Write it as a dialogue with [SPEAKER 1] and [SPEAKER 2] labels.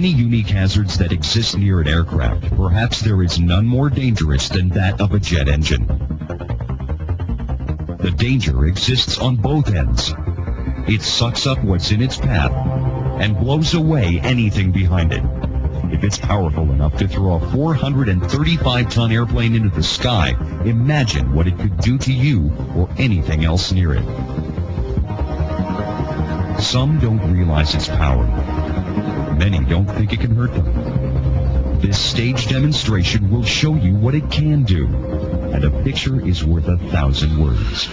[SPEAKER 1] many unique hazards that exist near an aircraft, perhaps there is none more dangerous than that of a jet engine. The danger exists on both ends. It sucks up what's in its path and blows away anything behind it. If it's powerful enough to throw a 435-ton airplane into the sky, imagine what it could do to you or anything else near it. Some don't realize its power. Many don't think it can hurt them. This stage demonstration will show you what it can do, and a picture is worth 1,000 words.